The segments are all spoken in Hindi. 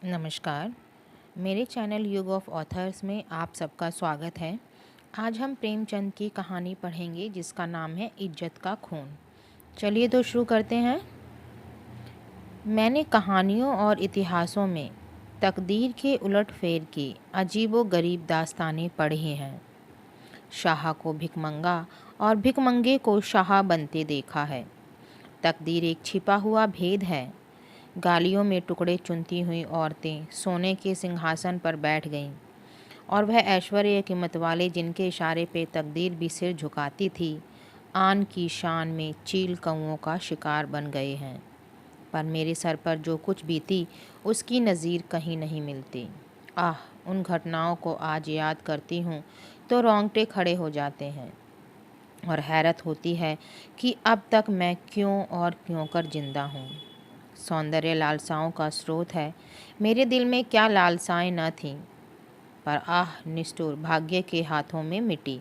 नमस्कार। मेरे चैनल युग ऑफ ऑथर्स में आप सबका स्वागत है। आज हम प्रेमचंद की कहानी पढ़ेंगे जिसका नाम है इज्जत का खून। चलिए तो शुरू करते हैं। मैंने कहानियों और इतिहासों में तकदीर के उलटफेर की अजीबो-गरीब दास्तानें पढ़ी हैं। शाह को भिखमंगा और भिखमंगे को शाह बनते देखा है। तकदीर एक छिपा हुआ भेद है। गालियों में टुकड़े चुनती हुई औरतें सोने के सिंहासन पर बैठ गईं और वह ऐश्वर्य के मतवाले जिनके इशारे पे तकदीर भी सिर झुकाती थी, आन की शान में चील कौओं का शिकार बन गए हैं। पर मेरे सर पर जो कुछ बीती उसकी नज़ीर कहीं नहीं मिलती। आह, उन घटनाओं को आज याद करती हूँ तो रोंगटे खड़े हो जाते हैं और हैरत होती है कि अब तक मैं क्यों कर जिंदा हूँ। सौंदर्य लालसाओं का स्रोत है। मेरे दिल में क्या लालसाएं न थीं, पर आह निष्ठुर भाग्य के हाथों में मिटी।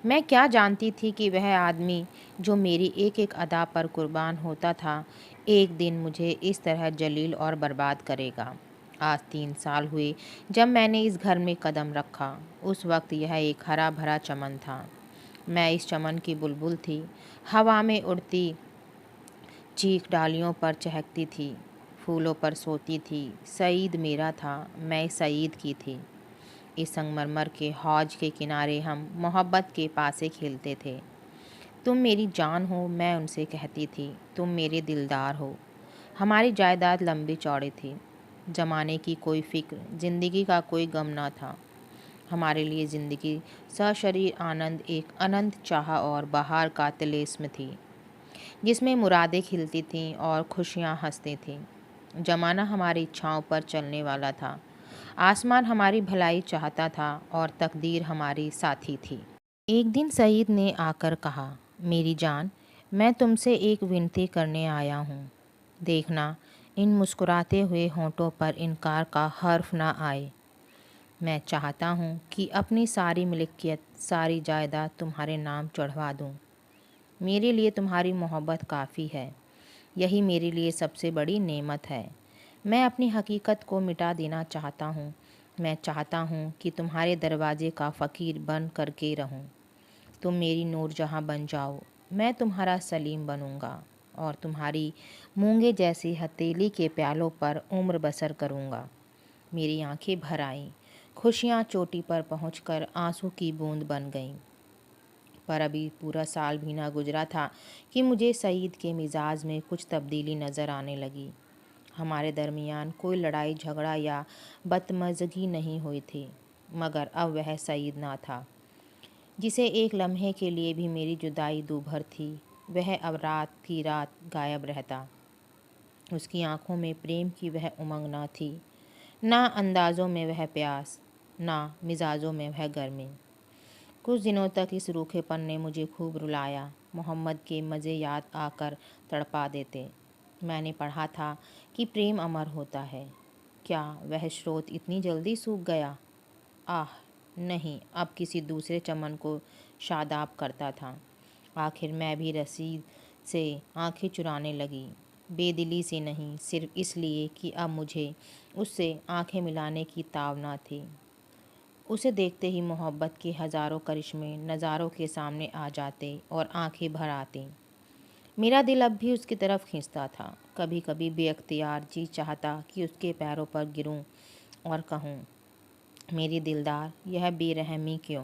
मैं क्या जानती थी कि वह आदमी जो मेरी एक एक अदा पर कुर्बान होता था, एक दिन मुझे इस तरह जलील और बर्बाद करेगा। आज 3 साल हुए जब मैंने इस घर में कदम रखा। उस वक्त यह एक हरा भरा चमन था। मैं इस चमन की बुलबुल थी, हवा में उड़ती, चीख डालियों पर चहकती थी, फूलों पर सोती थी। सईद मेरा था, मैं सईद की थी। इस संगमरमर के हौज के किनारे हम मोहब्बत के पासे खेलते थे। तुम मेरी जान हो, मैं उनसे कहती थी, तुम मेरे दिलदार हो। हमारी जायदाद लंबी चौड़ी थी। जमाने की कोई फिक्र, जिंदगी का कोई गम ना था। हमारे लिए ज़िंदगी सशरीर आनंद, एक अनंत चाह और बहार का तिलिस्म थी, जिसमें मुरादें खिलती थीं और खुशियाँ हंसती थीं। ज़माना हमारी इच्छाओं पर चलने वाला था। आसमान हमारी भलाई चाहता था और तकदीर हमारी साथी थी। एक दिन सईद ने आकर कहा, मेरी जान, मैं तुमसे एक विनती करने आया हूँ। देखना, इन मुस्कुराते हुए होंठों पर इनकार का हर्फ ना आए। मैं चाहता हूँ कि अपनी सारी मिल्कियत, सारी जायदाद तुम्हारे नाम चढ़वा दूँ। मेरे लिए तुम्हारी मोहब्बत काफ़ी है। यही मेरे लिए सबसे बड़ी नेमत है। मैं अपनी हकीकत को मिटा देना चाहता हूँ। मैं चाहता हूँ कि तुम्हारे दरवाजे का फ़कीर बन करके रहूँ। तुम मेरी नूरजहाँ बन जाओ, मैं तुम्हारा सलीम बनूँगा और तुम्हारी मूंगे जैसी हथेली के प्यालों पर उम्र बसर करूँगा। मेरी आंखें भर आईं। खुशियाँ चोटी पर पहुँचकर आंसू की बूंद बन गईं। पर अभी पूरा साल भी ना गुजरा था कि मुझे सईद के मिजाज में कुछ तब्दीली नज़र आने लगी। हमारे दरमियान कोई लड़ाई झगड़ा या बदतमीज़ी नहीं हुई थी, मगर अब वह सईद ना था जिसे एक लम्हे के लिए भी मेरी जुदाई दूभर थी। वह अब रात की रात गायब रहता। उसकी आंखों में प्रेम की वह उमंग ना थी, ना अंदाज़ों में वह प्यास, ना मिजाजों में वह गर्मी। कुछ दिनों तक इस रूखेपन ने मुझे खूब रुलाया। मोहम्मद के मज़े याद आकर तड़पा देते। मैंने पढ़ा था कि प्रेम अमर होता है। क्या वह स्रोत इतनी जल्दी सूख गया? आह नहीं, अब किसी दूसरे चमन को शादाब करता था। आखिर मैं भी रसीद से आंखें चुराने लगी। बेदिली से नहीं, सिर्फ इसलिए कि अब मुझे उससे आंखें मिलाने की तावना थी। उसे देखते ही मोहब्बत के हज़ारों करिश्मे नज़ारों के सामने आ जाते और आंखें भर आतीं। मेरा दिल अब भी उसकी तरफ खींचता था। कभी कभी बेअख्तियार जी चाहता कि उसके पैरों पर गिरूं और कहूं, मेरी दिलदार, यह बेरहमी क्यों?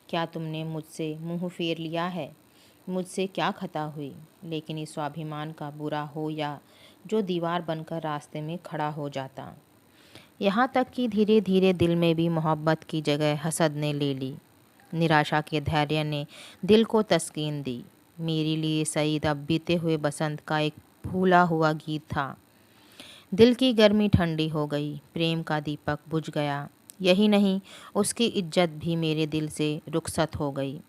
क्या तुमने मुझसे मुंह फेर लिया है? मुझसे क्या खता हुई? लेकिन इस स्वाभिमान का बुरा हो या जो दीवार बनकर रास्ते में खड़ा हो जाता। यहाँ तक कि धीरे धीरे दिल में भी मोहब्बत की जगह हसद ने ले ली। निराशा के धैर्य ने दिल को तस्कीन दी। मेरे लिए सईद अब बीते हुए बसंत का एक फूला हुआ गीत था। दिल की गर्मी ठंडी हो गई, प्रेम का दीपक बुझ गया। यही नहीं, उसकी इज्जत भी मेरे दिल से रुखसत हो गई।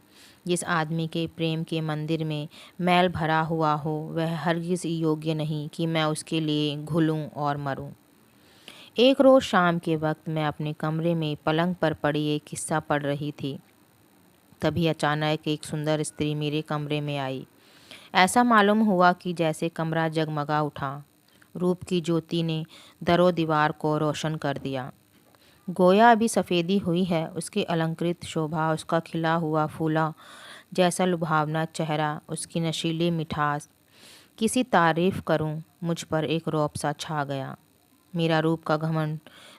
जिस आदमी के प्रेम के मंदिर में मैल भरा हुआ हो, वह हरगिज़ योग्य नहीं कि मैं उसके लिए घुलूं और मरूं। एक रोज़ शाम के वक्त मैं अपने कमरे में पलंग पर पड़ी एक किस्सा पढ़ रही थी। तभी अचानक एक सुंदर स्त्री मेरे कमरे में आई। ऐसा मालूम हुआ कि जैसे कमरा जगमगा उठा। रूप की ज्योति ने दरो दीवार को रोशन कर दिया। गोया अभी सफ़ेदी हुई है, उसकी अलंकृत शोभा, उसका खिला हुआ फूला जैसा लुभावना चेहरा, उसकी नशीली मिठास। किसी तारीफ करूं, मुझ पर एक रौब सा छा गया। मेरा रूप का घमंड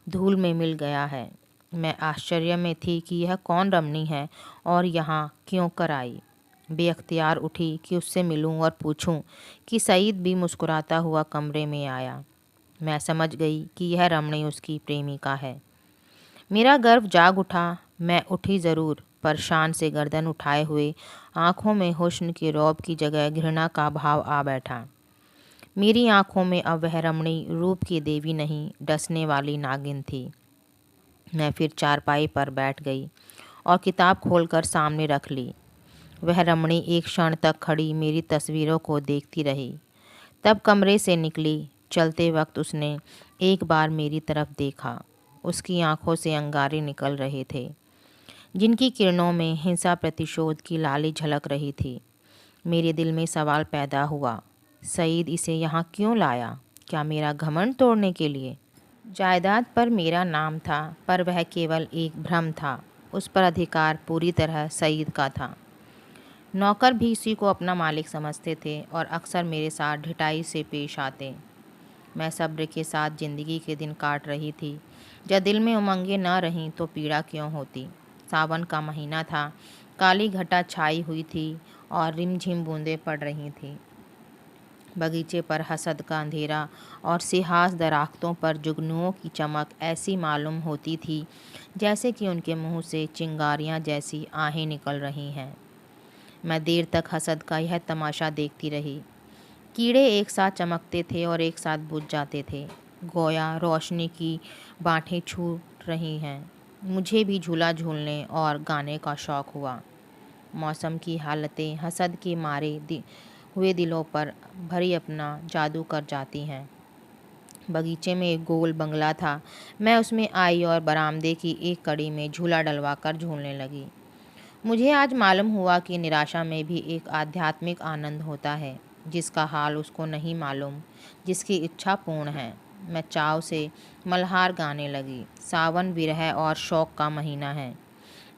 धूल में मिल गया है। मैं आश्चर्य में थी कि यह कौन रमणी है और यहाँ क्यों कर आई। बेअख्तियार उठी कि उससे मिलूं और पूछूं कि सईद भी मुस्कुराता हुआ कमरे में आया। मैं समझ गई कि यह रमणी उसकी प्रेमिका है। मेरा गर्व जाग उठा। मैं उठी ज़रूर, पर शान से गर्दन उठाए हुए आँखों में हुस्न के रौब की जगह घृणा का भाव आ बैठा। मेरी आँखों में अब वह रमणी रूप की देवी नहीं, डसने वाली नागिन थी। मैं फिर चारपाई पर बैठ गई और किताब खोलकर सामने रख ली। वह रमणी एक क्षण तक खड़ी मेरी तस्वीरों को देखती रही, तब कमरे से निकली। चलते वक्त उसने एक बार मेरी तरफ देखा। उसकी आंखों से अंगारे निकल रहे थे, जिनकी किरणों में हिंसा प्रतिशोध की लाली झलक रही थी। मेरे दिल में सवाल पैदा हुआ, सईद इसे यहाँ क्यों लाया? क्या मेरा घमंड तोड़ने के लिए? जायदाद पर मेरा नाम था, पर वह केवल एक भ्रम था। उस पर अधिकार पूरी तरह सईद का था। नौकर भी इसी को अपना मालिक समझते थे और अक्सर मेरे साथ ढिठाई से पेश आते। मैं सब्र के साथ ज़िंदगी के दिन काट रही थी। जब दिल में उमंगें न रहीं तो पीड़ा क्यों होती। सावन का महीना था, काली घटा छाई हुई थी और रिमझिम बूंदें पड़ रही थीं। बगीचे पर हसद का अंधेरा और सिहास दराख्तों पर जुगनुओं की चमक ऐसी मालूम होती थी जैसे कि उनके मुंह से चिंगारियां जैसी आहें निकल रही हैं। मैं देर तक हसद का यह तमाशा देखती रही। कीड़े एक साथ चमकते थे और एक साथ बुझ जाते थे। गोया रोशनी की बाँटें छूट रही हैं। मुझे भी झूला झूलने और गाने का शौक़ हुआ। मौसम की हालतें हसद के मारे हुए दिलों पर भरी अपना जादू कर जाती हैं। बगीचे में एक गोल बंगला था। मैं उसमें आई और बरामदे की एक कड़ी में झूला डलवा कर झूलने लगी। मुझे आज मालूम हुआ कि निराशा में भी एक आध्यात्मिक आनंद होता है, जिसका हाल उसको नहीं मालूम, जिसकी इच्छा पूर्ण है। मैं चाव से मल्हार गाने लगी। सावन विरह और शौक का महीना है।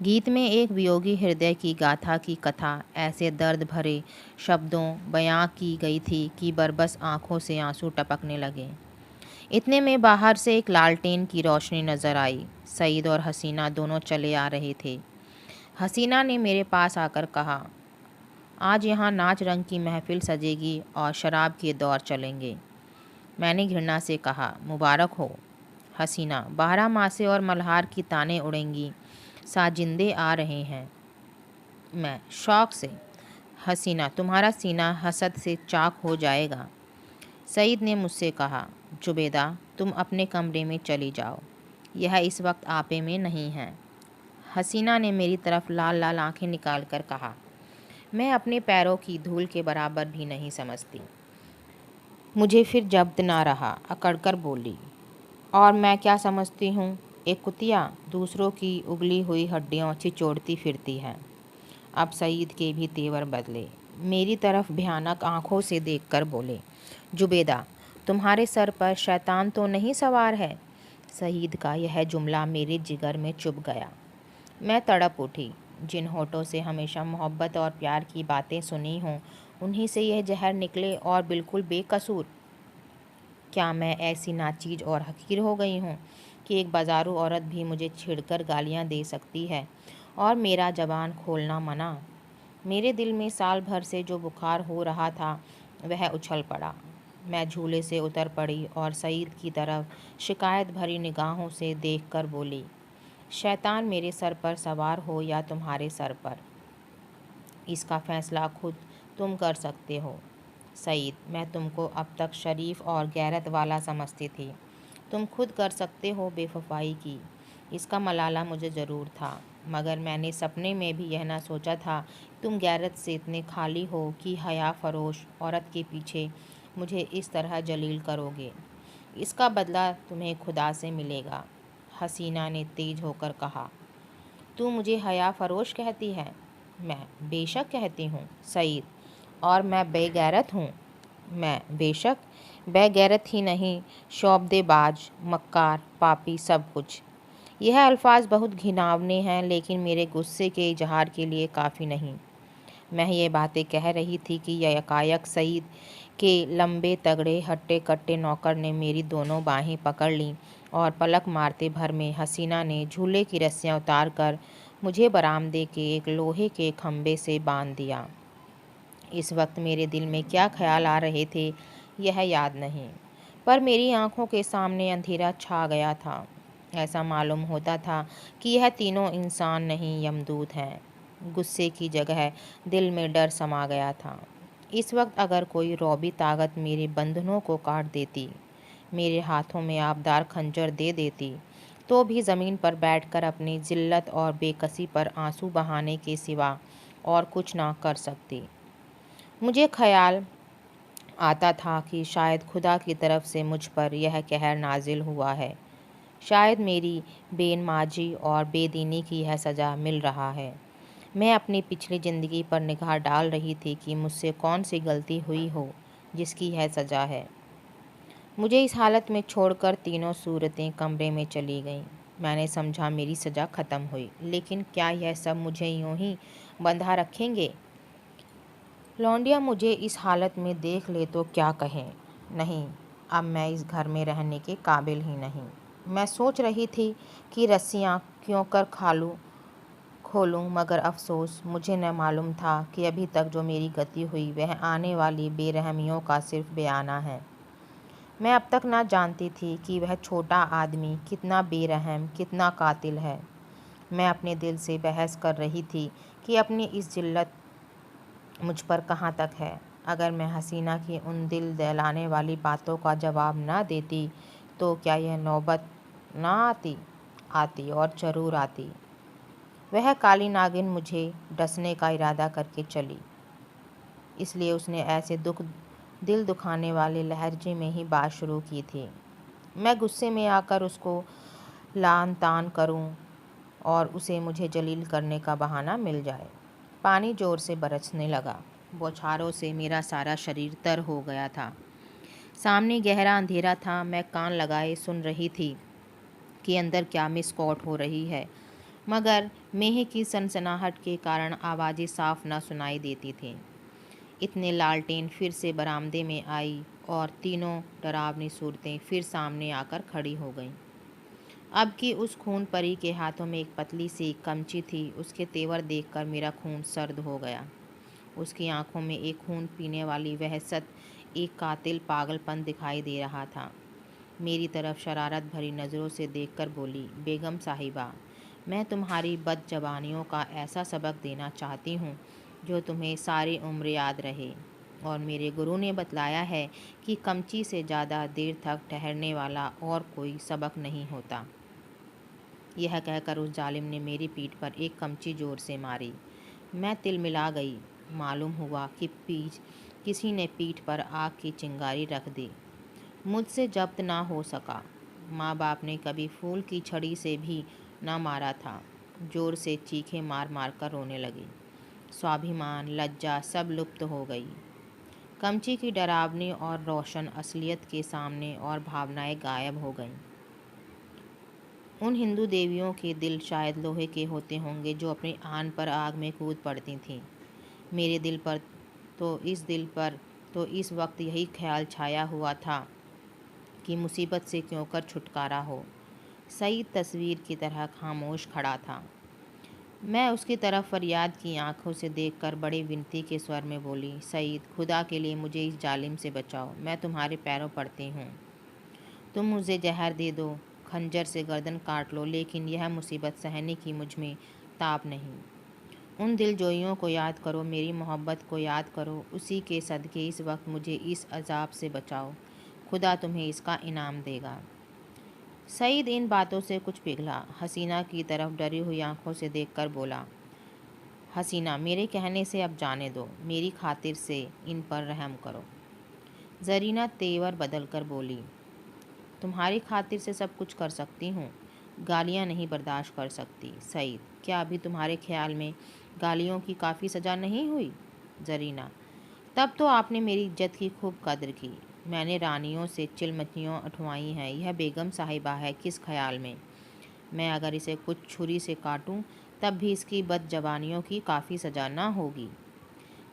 गीत में एक वियोगी हृदय की गाथा की कथा ऐसे दर्द भरे शब्दों बयां की गई थी कि बरबस आंखों से आंसू टपकने लगे। इतने में बाहर से एक लालटेन की रोशनी नजर आई। सईद और हसीना दोनों चले आ रहे थे। हसीना ने मेरे पास आकर कहा, आज यहाँ नाच रंग की महफिल सजेगी और शराब के दौर चलेंगे। मैंने घृणा से कहा, मुबारक हो। हसीना, 12 मासे और मल्हार की तानें उड़ेंगी, साजिंदे आ रहे हैं। मैं शौक से, हसीना, तुम्हारा सीना हसद से चाक हो जाएगा। सईद ने मुझसे कहा, जुबेदा, तुम अपने कमरे में चली जाओ, यह इस वक्त आपे में नहीं है। हसीना ने मेरी तरफ लाल लाल आंखें निकाल कर कहा, मैं अपने पैरों की धूल के बराबर भी नहीं समझती। मुझे फिर जब्त ना रहा, अकड़कर बोली, और मैं क्या समझती हूँ? एक कुतिया दूसरों की उगली हुई हड्डियों छिचोड़ती फिरती है। अब सईद के भी तेवर बदले। मेरी तरफ भयानक आंखों से देखकर बोले, जुबेदा, तुम्हारे सर पर शैतान तो नहीं सवार है? सईद का यह जुमला मेरे जिगर में चुभ गया। मैं तड़प उठी। जिन होठों से हमेशा मोहब्बत और प्यार की बातें सुनी हों, उन्हीं से यह जहर निकले और बिल्कुल बेकसूर। क्या मैं ऐसी नाचीज और हकीर हो गई हूँ कि एक बाजारू औरत भी मुझे छिड़कर गालियाँ दे सकती है और मेरा ज़बान खोलना मना? मेरे दिल में साल भर से जो बुखार हो रहा था वह उछल पड़ा। मैं झूले से उतर पड़ी और सईद की तरफ शिकायत भरी निगाहों से देखकर बोली, शैतान मेरे सर पर सवार हो या तुम्हारे सर पर, इसका फैसला खुद तुम कर सकते हो। सईद, मैं तुमको अब तक शरीफ और गैरत वाला समझती थी। तुम खुद कर सकते हो बेवफाई की। इसका मलाला मुझे ज़रूर था, मगर मैंने सपने में भी यह ना सोचा था तुम गैरत से इतने खाली हो कि हया फरोश औरत के पीछे मुझे इस तरह जलील करोगे। इसका बदला तुम्हें खुदा से मिलेगा। हसीना ने तेज होकर कहा, तू मुझे हया फरोश कहती है? मैं बेशक कहती हूँ। सईद, और मैं बेगैरत हूँ? मैं बेशक। बेगैरत ही नहीं, शौबदेबाज, मक्कार, पापी, सब कुछ। यह अल्फाज बहुत घिनौने हैं, लेकिन मेरे गुस्से के इजहार के लिए काफ़ी नहीं। मैं ये बातें कह रही थी कि यकायक सईद के लंबे तगड़े हट्टे कट्टे नौकर ने मेरी दोनों बाहें पकड़ लीं और पलक मारते भर में हसीना ने झूले की रस्सियाँ उतार कर मुझे बरामदे के एक लोहे के खंभे से बांध दिया। इस वक्त मेरे दिल में क्या ख्याल आ रहे थे यह याद नहीं, पर मेरी आंखों के सामने अंधेरा छा गया था। ऐसा मालूम होता था कि यह तीनों इंसान नहीं, यमदूत हैं। गुस्से की जगह दिल में डर समा गया था। इस वक्त अगर कोई रौबी ताकत मेरे बंधनों को काट देती, मेरे हाथों में आबदार खंजर दे देती, तो भी ज़मीन पर बैठकर अपनी जिल्लत और बेकसी पर आंसू बहाने के सिवा और कुछ ना कर सकती। मुझे ख़याल आता था कि शायद खुदा की तरफ से मुझ पर यह कहर नाजिल हुआ है। शायद मेरी बेनमाजी और बेदीनी की यह सज़ा मिल रहा है। मैं अपनी पिछली ज़िंदगी पर निगाह डाल रही थी कि मुझसे कौन सी गलती हुई हो जिसकी यह सज़ा है। मुझे इस हालत में छोड़कर तीनों सूरतें कमरे में चली गईं। मैंने समझा मेरी सज़ा ख़त्म हुई, लेकिन क्या यह सब मुझे यूं ही बंधा रखेंगे? लौंडिया मुझे इस हालत में देख ले तो क्या कहें। नहीं, अब मैं इस घर में रहने के काबिल ही नहीं। मैं सोच रही थी कि रस्सियाँ क्यों कर खोलूं, मगर अफसोस मुझे न मालूम था कि अभी तक जो मेरी गति हुई वह आने वाली बेरहमियों का सिर्फ बयाना है। मैं अब तक ना जानती थी कि वह छोटा आदमी कितना बेरहम, कितना कातिल है। मैं अपने दिल से बहस कर रही थी कि अपनी इस जिल्लत मुझ पर कहाँ तक है। अगर मैं हसीना की उन दिल दहलाने वाली बातों का जवाब न देती तो क्या यह नौबत ना आती? आती, और ज़रूर आती। वह काली नागिन मुझे डसने का इरादा करके चली, इसलिए उसने ऐसे दिल दुखाने वाले लहजे में ही बात शुरू की थी। मैं गुस्से में आकर उसको लान तान करूं और उसे मुझे जलील करने का बहाना मिल जाए। पानी ज़ोर से बरसने लगा। बौछारों से मेरा सारा शरीर तर हो गया था। सामने गहरा अंधेरा था। मैं कान लगाए सुन रही थी कि अंदर क्या मिसकॉट हो रही है, मगर मेह की सनसनाहट के कारण आवाज़ें साफ न सुनाई देती थीं। इतने लालटेन फिर से बरामदे में आई और तीनों डरावनी सूरतें फिर सामने आकर खड़ी हो गईं। अब की उस खून परी के हाथों में एक पतली सी कमची थी। उसके तेवर देखकर मेरा खून सर्द हो गया। उसकी आंखों में एक खून पीने वाली वहशत, एक कातिल पागलपन दिखाई दे रहा था। मेरी तरफ शरारत भरी नज़रों से देखकर बोली, बेगम साहिबा, मैं तुम्हारी बदजबानियों का ऐसा सबक देना चाहती हूँ जो तुम्हें सारी उम्र याद रहे। और मेरे गुरु ने बतलाया है कि कमची से ज़्यादा देर तक ठहरने वाला और कोई सबक नहीं होता। यह कहकर उस जालिम ने मेरी पीठ पर एक कमची जोर से मारी। मैं तिलमिला गई। मालूम हुआ कि किसी ने पीठ पर आग की चिंगारी रख दी। मुझसे जब्त ना हो सका। माँ बाप ने कभी फूल की छड़ी से भी ना मारा था। जोर से चीखें मार मार कर रोने लगी। स्वाभिमान, लज्जा सब लुप्त हो गई। कमची की डरावनी और रोशन असलियत के सामने और भावनाएं गायब हो गईं। उन हिंदू देवियों के दिल शायद लोहे के होते होंगे जो अपनी आन पर आग में कूद पड़ती थीं। मेरे दिल पर तो इस वक्त यही ख्याल छाया हुआ था कि मुसीबत से क्यों कर छुटकारा हो। सईद तस्वीर की तरह खामोश खड़ा था। मैं उसकी तरफ फरियाद की आंखों से देखकर बड़ी विनती के स्वर में बोली, सईद, खुदा के लिए मुझे इस जालिम से बचाओ। मैं तुम्हारे पैरों पड़ती हूँ। तुम मुझे जहर दे दो, खंजर से गर्दन काट लो, लेकिन यह मुसीबत सहने की मुझ में ताब नहीं। उन दिलजोइयों को याद करो, मेरी मोहब्बत को याद करो। उसी के सदके इस वक्त मुझे इस अजाब से बचाओ। खुदा तुम्हें इसका इनाम देगा। सईद इन बातों से कुछ पिघला। हसीना की तरफ डरी हुई आंखों से देखकर बोला, हसीना, मेरे कहने से अब जाने दो। मेरी खातिर से इन पर रहम करो। जरीना तेवर बदल कर बोली, तुम्हारी खातिर से सब कुछ कर सकती हूँ, गालियाँ नहीं बर्दाश्त कर सकती। सईद, क्या अभी तुम्हारे ख्याल में गालियों की काफ़ी सज़ा नहीं हुई? जरीना, तब तो आपने मेरी इज्जत की खूब कद्र की। मैंने रानियों से चिलमचियाँ उठवाई हैं, यह बेगम साहिबा है किस ख्याल में। मैं अगर इसे कुछ छुरी से काटूं तब भी इसकी बदजबानियों की काफ़ी सजा ना होगी।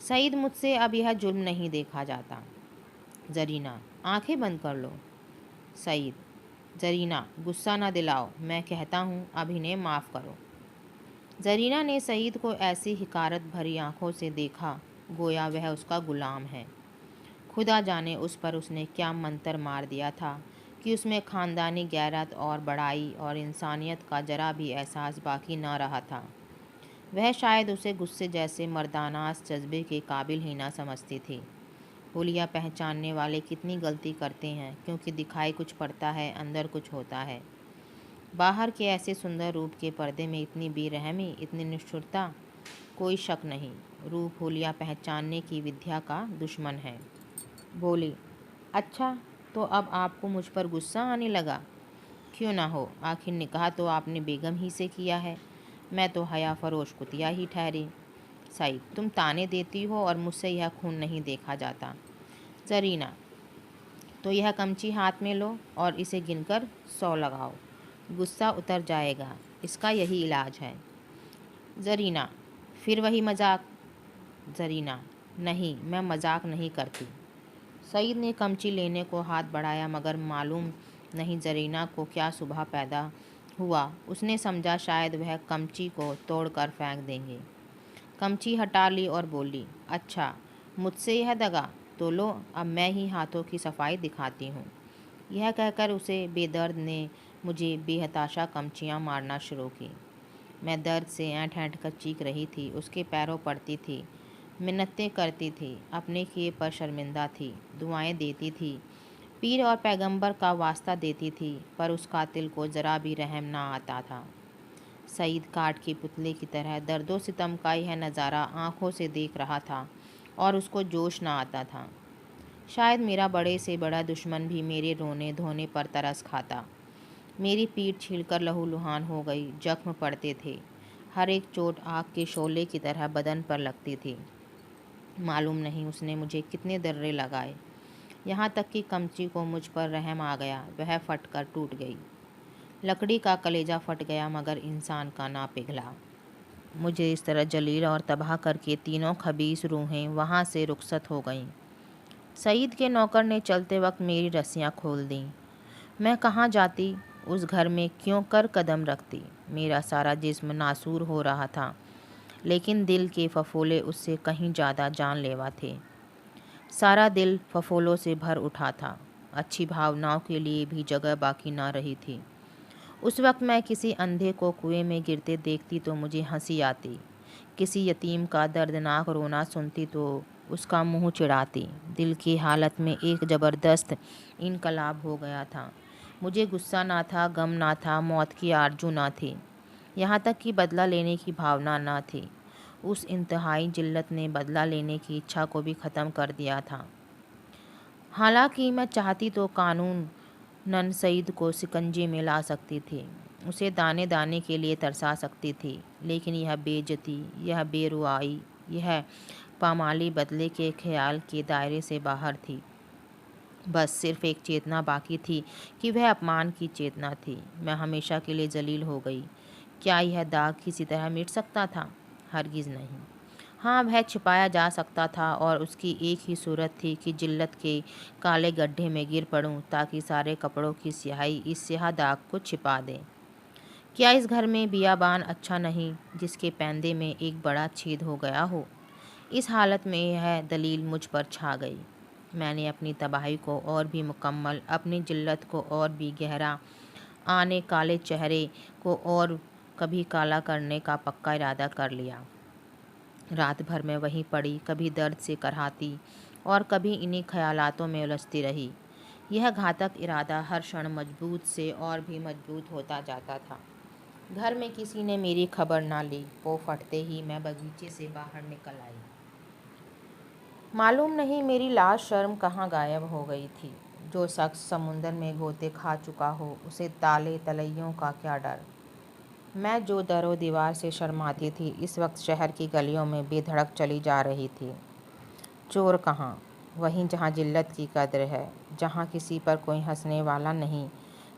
सईद, मुझसे अब यह जुल्म नहीं देखा जाता। जरीना, आंखें बंद कर लो। सईद, जरीना, गुस्सा न दिलाओ, मैं कहता हूँ अब इन्हें माफ़ करो। जरीना ने सईद को ऐसी हिकारत भरी आंखों से देखा गोया वह उसका गुलाम है। खुदा जाने उस पर उसने क्या मंतर मार दिया था कि उसमें ख़ानदानी गैरत और बड़ाई और इंसानियत का जरा भी एहसास बाकी न रहा था। वह शायद उसे गुस्से जैसे मर्दानास जज्बे के काबिल ही ना समझती थी। हुलिया पहचानने वाले कितनी गलती करते हैं, क्योंकि दिखाई कुछ पड़ता है, अंदर कुछ होता है। बाहर के ऐसे सुंदर रूप के पर्दे में इतनी बेरहमी, इतनी निष्ठुरता। कोई शक नहीं, रूप हुलिया पहचानने की विद्या का दुश्मन है। बोली, अच्छा, तो अब आपको मुझ पर गुस्सा आने लगा। क्यों ना हो, आखिर निकाह तो आपने बेगम ही से किया है। मैं तो हया फरोश कुतिया ही ठहरी। सईद, तुम ताने देती हो और मुझसे यह खून नहीं देखा जाता। जरीना, तो यह कमची हाथ में लो और इसे गिनकर 100 लगाओ, गुस्सा उतर जाएगा, इसका यही इलाज है। जरीना, फिर वही मजाक। जरीना, नहीं, मैं मजाक नहीं करती। सईद ने कमची लेने को हाथ बढ़ाया, मगर मालूम नहीं जरीना को क्या सुबह पैदा हुआ। उसने समझा शायद वह कमची को तोड़कर फेंक देंगे। कमची हटा ली और बोली, अच्छा, मुझसे यह दगा, तो लो, अब मैं ही हाथों की सफाई दिखाती हूँ। यह कहकर उसे बेदर्द ने मुझे बेहताशा कमचियाँ मारना शुरू की। मैं दर्द से ऐंठ ऐंठ कर चीख रही थी, उसके पैरों पड़ती थी, मिन्नतें करती थी, अपने किए पर शर्मिंदा थी, दुआएं देती थी, पीर और पैगंबर का वास्ता देती थी, पर उस कातिल को ज़रा भी रहम ना आता था। सईद काठ के पुतले की तरह दर्दो सितम का यह नज़ारा आंखों से देख रहा था और उसको जोश ना आता था। शायद मेरा बड़े से बड़ा दुश्मन भी मेरे रोने धोने पर तरस खाता। मेरी पीठ छीलकर लहूलुहान हो गई, जख्म पड़ते थे, हर एक चोट आग के शोले की तरह बदन पर लगती थी। मालूम नहीं उसने मुझे कितने दर्रे लगाए, यहाँ तक कि कमची को मुझ पर रहम आ गया, वह फट कर टूट गई। लकड़ी का कलेजा फट गया, मगर इंसान का ना पिघला। मुझे इस तरह जलील और तबाह करके तीनों खबीस रूहें वहाँ से रुखसत हो गईं। सईद के नौकर ने चलते वक्त मेरी रस्सियाँ खोल दीं। मैं कहाँ जाती, उस घर में क्यों कर कदम रखती। मेरा सारा जिस्म नासूर हो रहा था, लेकिन दिल के फफोले उससे कहीं ज़्यादा जानलेवा थे। सारा दिल फफोलों से भर उठा था, अच्छी भावनाओं के लिए भी जगह बाकी ना रही थी। उस वक्त मैं किसी अंधे को कुएं में गिरते देखती तो मुझे हंसी आती, किसी यतीम का दर्दनाक रोना सुनती तो उसका मुंह चिढ़ाती। दिल की हालत में एक ज़बरदस्त इनकलाब हो गया था। मुझे गुस्सा ना था, गम ना था, मौत की आरजू ना थी, यहाँ तक कि बदला लेने की भावना ना थी। उस इंतहाई जिल्लत ने बदला लेने की इच्छा को भी ख़त्म कर दिया था। हालांकि मैं चाहती तो कानून नन सईद को शिकंजे में ला सकती थी, उसे दाने दाने के लिए तरसा सकती थी, लेकिन यह बेइज्जती, यह बेरुआई, यह पामाली बदले के ख्याल के दायरे से बाहर थी। बस सिर्फ एक चेतना बाकी थी कि वह अपमान की चेतना थी। मैं हमेशा के लिए जलील हो गई। क्या यह दाग किसी तरह मिट सकता था? हरगिज़ नहीं। हाँ, वह छिपाया जा सकता था, और उसकी एक ही सूरत थी कि जिल्लत के काले गड्ढे में गिर पड़ूं, ताकि सारे कपड़ों की स्याही इस स्याह दाग को छिपा दे। क्या इस घर में बियाबान अच्छा नहीं, जिसके पैंदे में एक बड़ा छेद हो गया हो? इस हालत में यह दलील मुझ पर छा गई। मैंने अपनी तबाही को और भी मुकम्मल, अपनी जिल्लत को और भी गहरा, आने काले चेहरे को और कभी काला करने का पक्का इरादा कर लिया। रात भर मैं वहीं पड़ी, कभी दर्द से करहाती और कभी इन्हीं ख्यालातों में उलझती रही। यह घातक इरादा हर क्षण मजबूत से और भी मजबूत होता जाता था। घर में किसी ने मेरी खबर ना ली। पो फटते ही मैं बगीचे से बाहर निकल आई। मालूम नहीं मेरी लाश शर्म कहाँ गायब हो गई थी। जो शख्स समुंदर में गोते खा चुका हो, उसे ताले तलैयों का क्या डर। मैं जो दरो दीवार से शर्माती थी, इस वक्त शहर की गलियों में बेधड़क चली जा रही थी। चोर कहाँ, वहीं जहाँ जिल्लत की कद्र है, जहाँ किसी पर कोई हंसने वाला नहीं,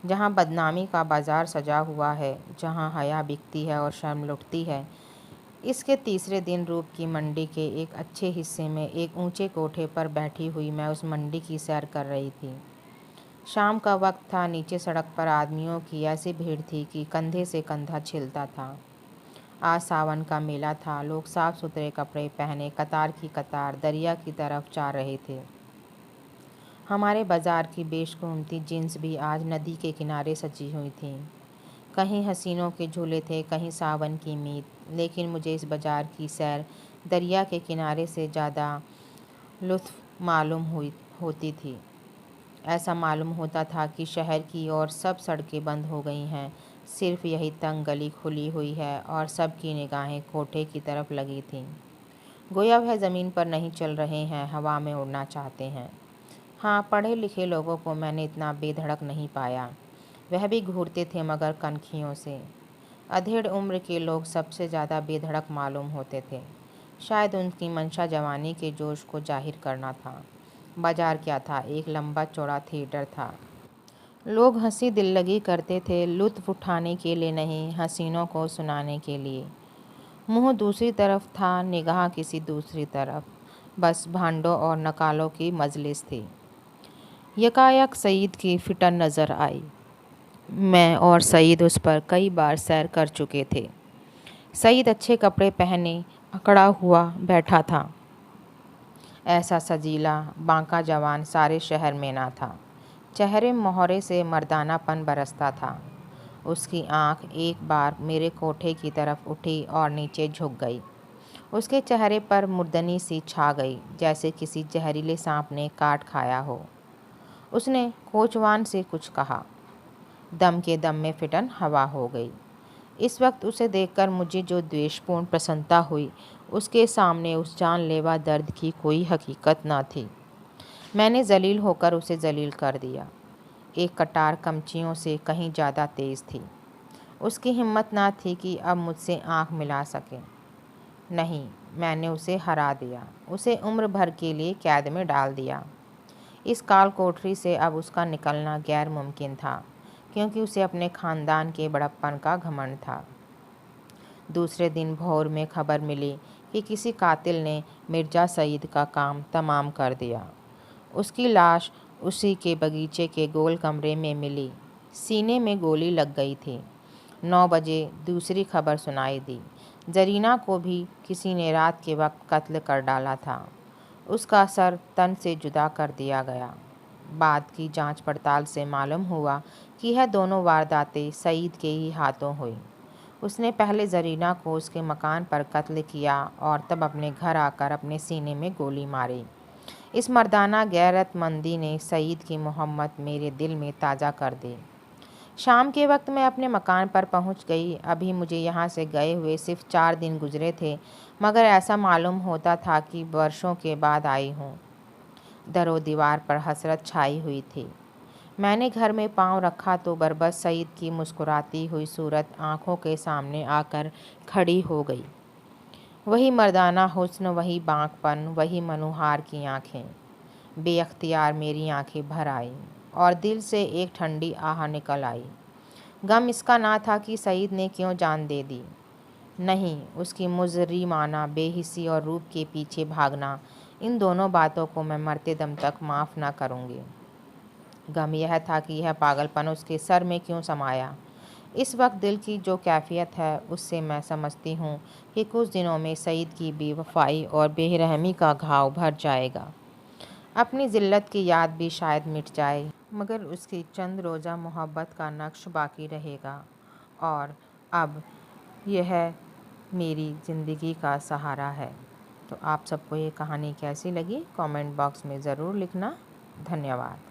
जहाँ बदनामी का बाज़ार सजा हुआ है, जहाँ हया बिकती है और शर्म लुटती है। इसके तीसरे दिन रूप की मंडी के एक अच्छे हिस्से में एक ऊंचे कोठे पर बैठी हुई मैं उस मंडी की सैर कर रही थी। शाम का वक्त था। नीचे सड़क पर आदमियों की ऐसी भीड़ थी कि कंधे से कंधा छिलता था। आज सावन का मेला था। लोग साफ सुथरे कपड़े पहने कतार की कतार दरिया की तरफ जा रहे थे। हमारे बाजार की बेशकीमती जीन्स भी आज नदी के किनारे सजी हुई थीं। कहीं हसीनों के झूले थे, कहीं सावन की मीत, लेकिन मुझे इस बाजार की सैर दरिया के किनारे से ज़्यादा लुत्फ़ मालूम होती थी। ऐसा मालूम होता था कि शहर की और सब सड़कें बंद हो गई हैं, सिर्फ यही तंग गली खुली हुई है और सबकी निगाहें कोठे की तरफ लगी थीं। गोया वह ज़मीन पर नहीं चल रहे हैं, हवा में उड़ना चाहते हैं। हाँ, पढ़े लिखे लोगों को मैंने इतना बेधड़क नहीं पाया। वह भी घूरते थे मगर कनखियों से। अधेड़ उम्र के लोग सबसे ज़्यादा बेधड़क मालूम होते थे। शायद उनकी मंशा जवानी के जोश को जाहिर करना था। बाजार क्या था, एक लंबा चौड़ा थिएटर था। लोग हंसी दिल्लगी करते थे, लुत्फ़ उठाने के लिए नहीं, हसीनों को सुनाने के लिए। मुंह दूसरी तरफ था, निगाह किसी दूसरी तरफ। बस भांडों और नकालों की मजलिस थी। यकायक सईद की फिटन नज़र आई। मैं और सईद उस पर कई बार सैर कर चुके थे। सईद अच्छे कपड़े पहने अकड़ा हुआ बैठा था। ऐसा सजीला बांका जवान सारे शहर में ना था। चेहरे मोहरे से मर्दानापन बरसता था। उसकी आंख एक बार मेरे कोठे की तरफ उठी और नीचे झुक गई। उसके चेहरे पर मुर्दनी सी छा गई, जैसे किसी जहरीले सांप ने काट खाया हो। उसने कोचवान से कुछ कहा। दम के दम में फिटन हवा हो गई। इस वक्त उसे देखकर मुझे जो द्वेषपूर्ण प्रसन्नता हुई, उसके सामने उस जानलेवा दर्द की कोई हकीकत न थी। मैंने जलील होकर उसे जलील कर दिया। एक कटार कमचियों से कहीं ज़्यादा तेज़ थी। उसकी हिम्मत न थी कि अब मुझसे आंख मिला सके। नहीं, मैंने उसे हरा दिया, उसे उम्र भर के लिए कैद में डाल दिया। इस काल कोठरी से अब उसका निकलना गैर मुमकिन था, क्योंकि उसे अपने ख़ानदान के बड़प्पन का घमंड था। दूसरे दिन भोर में खबर मिली कि किसी कातिल ने मिर्ज़ा सईद का काम तमाम कर दिया। उसकी लाश उसी के बगीचे के गोल कमरे में मिली। सीने में गोली लग गई थी। 9 बजे दूसरी खबर सुनाई दी। जरीना को भी किसी ने रात के वक्त कत्ल कर डाला था। उसका सर तन से जुदा कर दिया गया। बाद की जांच पड़ताल से मालूम हुआ कि यह दोनों वारदातें सईद के ही हाथों हुई। उसने पहले जरीना को उसके मकान पर कत्ल किया और तब अपने घर आकर अपने सीने में गोली मारी। इस मर्दाना गैरतमंदी ने सईद की मोहब्बत मेरे दिल में ताज़ा कर दी। शाम के वक्त मैं अपने मकान पर पहुंच गई। अभी मुझे यहाँ से गए हुए सिर्फ 4 दिन गुजरे थे, मगर ऐसा मालूम होता था कि वर्षों के बाद आई हूँ। दरो दीवार पर हसरत छाई हुई थी। मैंने घर में पाँव रखा तो बरबस सईद की मुस्कुराती हुई सूरत आंखों के सामने आकर खड़ी हो गई। वही मर्दाना हुस्न, वही बांकपन, वही मनुहार की आँखें। बेअख्तियार मेरी आंखें भर आईं और दिल से एक ठंडी आह निकल आई। गम इसका ना था कि सईद ने क्यों जान दे दी। नहीं, उसकी मुजरिमाना बेहिसी और रूप के पीछे भागना, इन दोनों बातों को मैं मरते दम तक माफ़ ना करूँगी। गम यह था कि यह पागलपन उसके सर में क्यों समाया। इस वक्त दिल की जो कैफियत है, उससे मैं समझती हूँ कि कुछ दिनों में सईद की बेवफाई और बेरहमी का घाव भर जाएगा। अपनी ज़िल्लत की याद भी शायद मिट जाए, मगर उसकी चंद रोज़ा मोहब्बत का नक्श बाकी रहेगा। और अब यह मेरी ज़िंदगी का सहारा है। तो आप सबको ये कहानी कैसी लगी, कमेंट बॉक्स में ज़रूर लिखना। धन्यवाद।